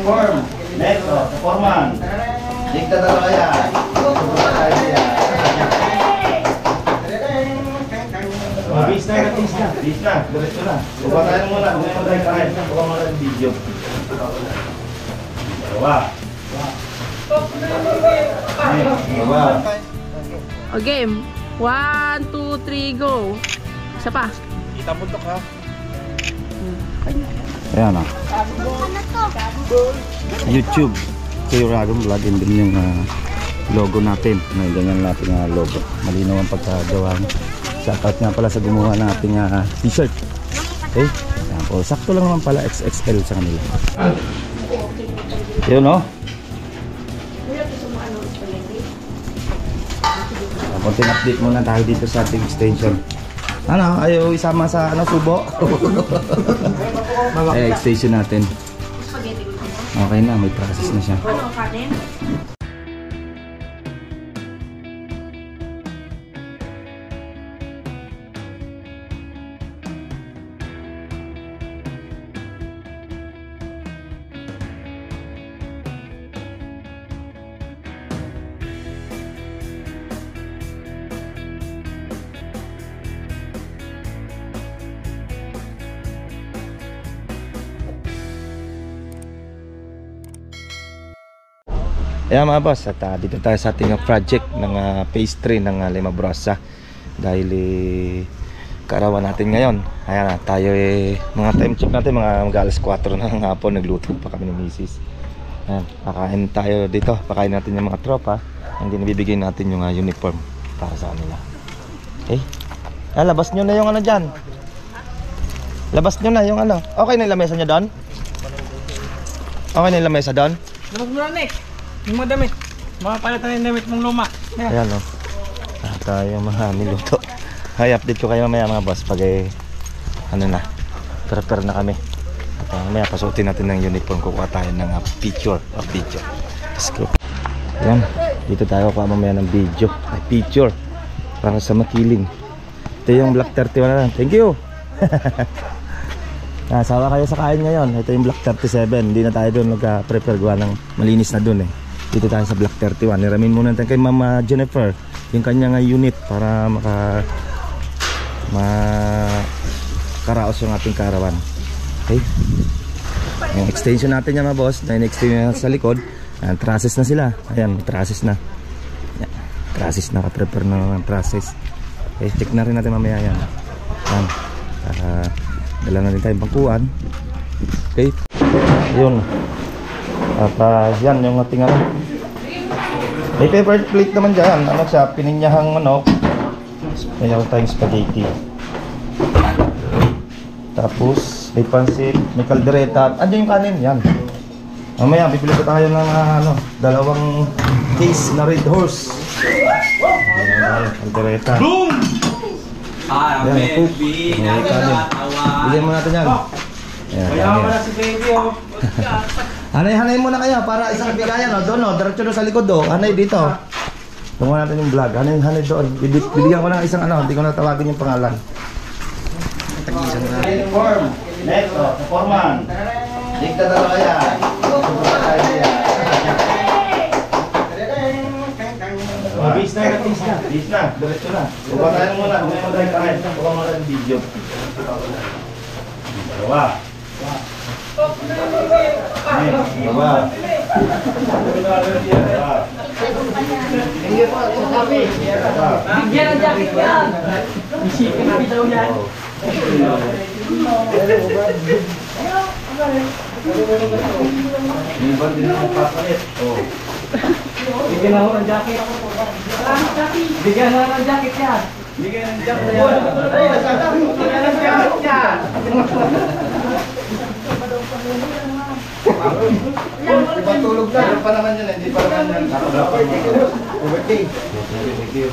Uniform. Next, foreman. Dikta dalawa yan. Bis na. Diretso na. Buka tayo muna. Buka muna yung video. Dalawa. O game. 1, 2, 3, go. Isa pa. Kita puntok ha. Ayan o. YouTube. Kuya Ragong Vlog. And din yung logo natin. May ganyan natin logo. Malinaw ang pagkagawa. Shoutout nga pala sa gumawa natin t-shirt. Okay. Ayan po. Sakto lang naman pala XXL sa kanila. Yun o. Konting update muna tayo dito sa ating extension. Ano, ayaw isama sa subo? Ay, extension natin. Okay na, may process na siya. Ano, kanin? Ayan mga boss, at dito tayo sa ating project ng phase 3 ng Lima Brosa. Dahil kaarawan natin ngayon. Ayan tayo mga time check natin, mga mag-alas 4 na ng hapon. Nagluto pa kami ng misis. Ayan, pakain tayo dito. Pakain natin yung mga tropa. Hindi nabibigay natin yung uniform para sa kanila. Okay. Ayan, labas nyo na yung ano dyan. Labas nyo na yung ano. Okay na yung lamesa nyo doon? Okay na yung lamesa doon? Labas mo na Nick. Yung mga damit. Mapapalitan yung damit mong luma. Ayan o. Tayo mga niluto. Hay, update ko kayo mamaya mga boss. Pag ano na, prepare na kami. At mamaya pasuotin natin ng uniform. Kukuha tayo ng picture. Let's go. Ayan. Dito tayo kuha mamaya ng video. Picture. Para sa makiling. Ito yung Black 31 na lang. Thank you. Sawa kayo sa kain ngayon. Ito yung Black 37. Hindi na tayo doon nag-prepare gawa ng malinis na doon Dito tayo sa Black 31. Niramin muna natin kay Mama Jennifer yung kanyang unit para makaraos yung ating karawan. Okay. Yung extension natin yan mga boss. Na in-extension sa likod. Trusses na sila. Ayan, trusses na. Trusses na. Ka-prepare na ng trusses. Okay, check na rin natin mamaya yan. Ayan. Dala na rin tayong pangkuhan. Okay. Yun. At yan yung ating may paper plate naman dyan. Ano siya, pininyahang manok. May tayong spaghetti. Tapos may pansit, may kaldereta. Andiyan yung kanin, yan. Mamaya bibili ko tayo ng dalawang case na Red Horse. Kaldereta. Boom! Yan, baby, may kanin. Bigyan mo natin yan. Ayan, si baby Hanay muna kayo para isang bigayan doon diretso doon sa likod hanay dito. Tungan natin yung vlog. Hanay doon. Bibigyan ko ng isang hindi ko na tawagin yung pangalan. Uniform. Next, foreman. Dikta dalawa yan. Bis na. Diretso na. Buka tayo muna. Buka muna yung video. Dalawa. Bigyan ng jacket yan. Isipin na daw yan. Bigyan na ako ng jacket. Bigyan na ng jacket yan. Bigyan ng jacket yan. Ibang tulog na, meron pa naman yun, hindi pa naman yan. Okay. Thank you.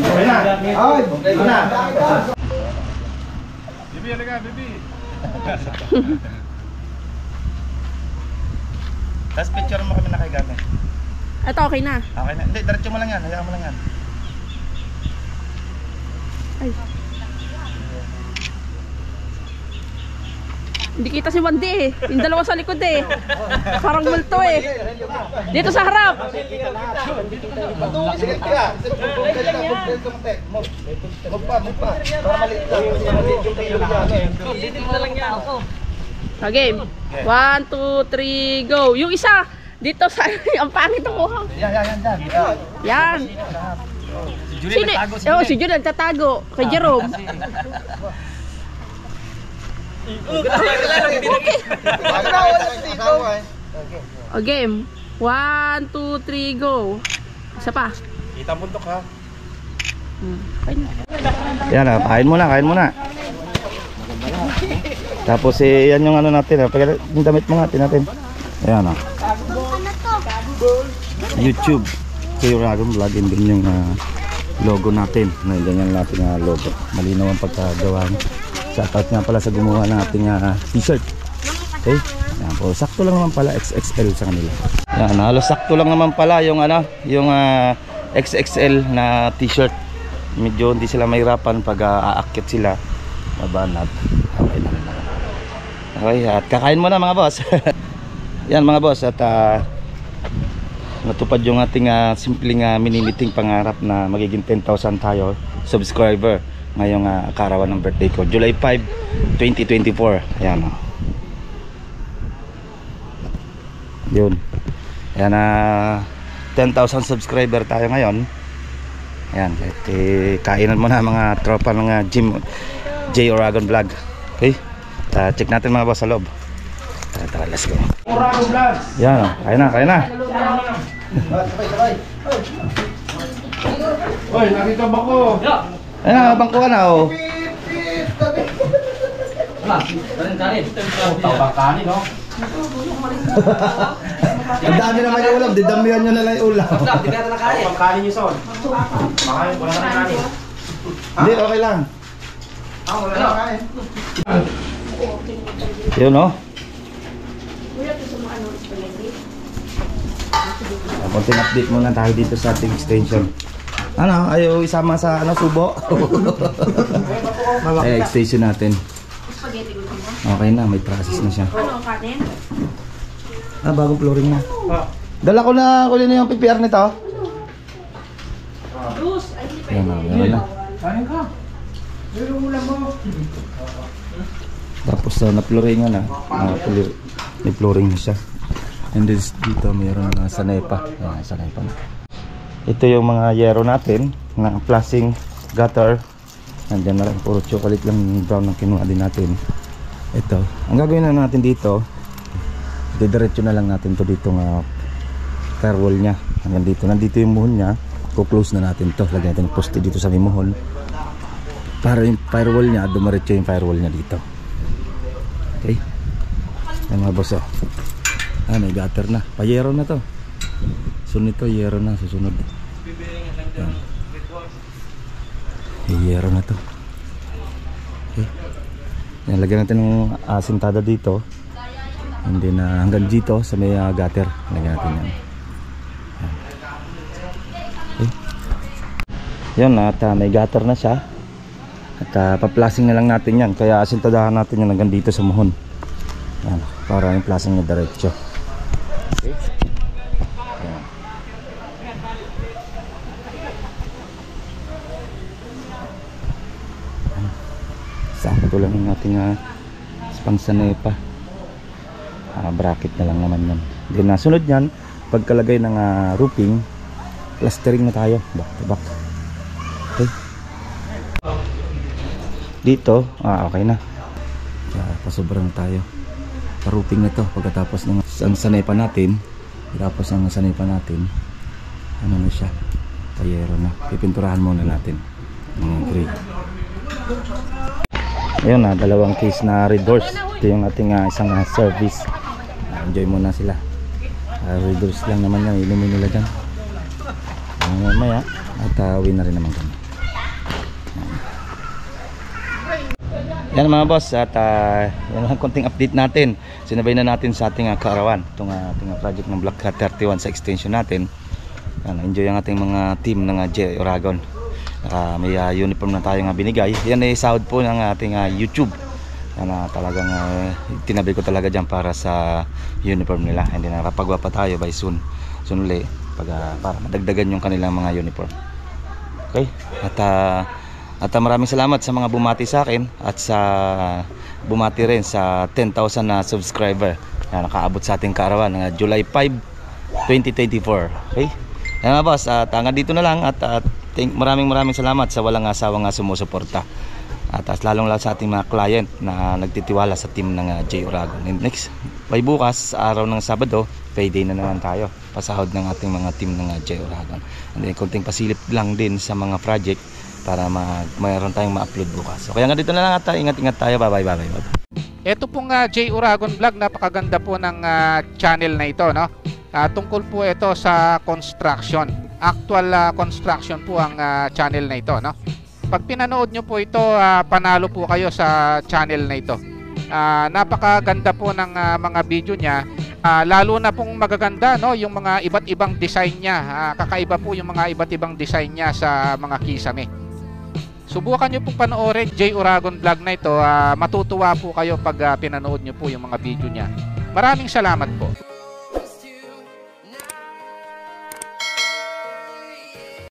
Okay na. Okay na. Bibi, alaga, Bibi. Tapos picture mo kami na kay Gate. Ito okay na. Okay na. Hindi, diretso mo lang yan. Hayaan mo lang yan. Ay. Hindi kita si Mandy eh. Yung dalawa sa likod eh. Parang multo eh. Dito sa harap. Okay. 1, 2, 3, go. Yung isa, dito sa, ang pangit ang kuha. Yan. Sino? Oh, si Jude nagtatago. Kay Jerome. O game. 1, 2, 3, go. Isa pa. Kita bundok ha. Yan na, kain muna. Tapos yan yung ano natin, yung damit mo natin. Ayan o. YouTube. Kayo Ragon Vlog, and din yung logo natin. Ganyan natin logo. Malinaw ang pagkagawa niya. Shoutout nga pala sa gumawa ng ating t-shirt. Okay? Yan po, sakto lang naman pala XXL sa kanila. Yan, halos sakto lang naman pala yung yung XXL na t-shirt. Medyo hindi sila mahirapan pag aakyat sila. Mabanat. Okay lang. Okay, at kakain muna mga boss. Yan mga boss, at natupad yung ating simpleng mini-meeting pangarap na magiging 10,000 tayo subscriber ngayong karawan ng birthday ko, July 5, 2024. Ayan o. Yun. Ayan, 10,000 subscriber tayo ngayon. Ayan, kainan mo na mga tropa ng J Oragon Vlog. Okay, check natin mga boss sa loob. Tara, let's go. Oragon Vlog. Yan, kain na. Oy, nakita ba ko? Ayan, bangkuhan na oh. Kanin, no? Ang dami naman yung ulam, didamihan nyo na lang yung ulam. Kanin nyo son. Wala na kanin. Hindi, okay lang. Wala na kain. Yun oh. Konting update muna tayo dito sa ating extension. Ano, ayaw isama sa subo? Ay, extension natin. Okay na, may process na siya. Ano, kanin? Bagong flooring na. Dala ko na yung PPR nito. Bruce, ay hindi pa Yan na. Kain ka. Meron ulam mo. Tapos na-flooring na. May flooring na siya. And this, dito mayroon na sanepa. Yan, sanepa na. Ito yung mga yero natin na flashing gutter. Nandiyan na rin, puro chocolate lang brown ang kinuha din natin. Ito, ang gagawin na natin dito, didiretso na lang natin to dito nga firewall nya. Hanggang dito, nandito yung muhon nya. Kuklose na natin to. Lagyan natin yung poste dito sa may muhon. Para yung firewall nya, dumiretso yung firewall nya dito. Okay? Yan mga boss oh. May gutter na. Payero na to. Sunod ito, yero na. Susunod. Yan. Yero na to. Okay. Yan, lagyan natin ng asintada dito. And then hanggang dito sa may gutter. Lagyan natin yan. Okay. Yan, at may gutter na siya. At pa-plasing na lang natin yan. Kaya asintadahan natin yan hanggang dito sa muhon. Yan, para yung plasing niya diretso. Okay. Yan. Sakto lang yung ating pangsanepa. Bracket na lang naman yan. Then nasunod yan, pagkalagay ng roofing, plastering na tayo back to back. Okay. Dito, okay na. Pasobrang tayo. Roofing na to pagkatapos ng sanepa natin. Tapos ang sanepa natin, ano na siya, payero na. Pipinturahan muna natin ng gray. Ayun na, dalawang case na red doors. Ito yung ating isang service. Enjoy muna sila. Red doors lang naman yan, inumin nila dyan. Mamaya at uwi na rin naman kami. Yan mga boss, at yan ang konting update natin. Sinabay na natin sa ating kaarawan itong ating project ng Black Cat 31 sa extension natin. Yan, enjoy ang ating mga team ng J Oragon. May uniform na tayo nga binigay. Yan ay sahod po ng ating YouTube. na talagang tinabi ko talaga dyan para sa uniform nila. Hindi na kapagwa pa tayo by soon uli para madagdagan yung kanilang mga uniform. Okay, at maraming salamat sa mga bumati sa akin at sa bumati rin sa 10,000 na subscriber na nakaabot sa ating kaarawan ng July 5, 2024. Okay, mga boss, at hanggang dito na lang, at maraming salamat sa walang asawang sumusuporta, at lalong lalo sa ating mga client na nagtitiwala sa team ng J Uragon. And next, by bukas, araw ng Sabado, payday na naman tayo, pasahod ng ating mga team ng J Uragon. And then konting pasilip lang din sa mga project para mayroon tayong ma-upload bukas. So kaya nga dito na lang, at ingat-ingat tayo. Bye. Ito pong J Uragon Vlog, napakaganda po ng channel na ito, no? Tungkol po ito sa construction. Actual construction po ang channel na ito, no? Pag pinanood nyo po ito, panalo po kayo sa channel na ito. Napakaganda po ng mga video niya. Lalo na pong magaganda, no, yung mga iba't ibang design niya. Kakaiba po yung mga iba't ibang design niya sa mga kisame. Subukan nyo pong panoorin J Uragon Vlog na ito. Matutuwa po kayo pag pinanood nyo po yung mga video niya. Maraming salamat po.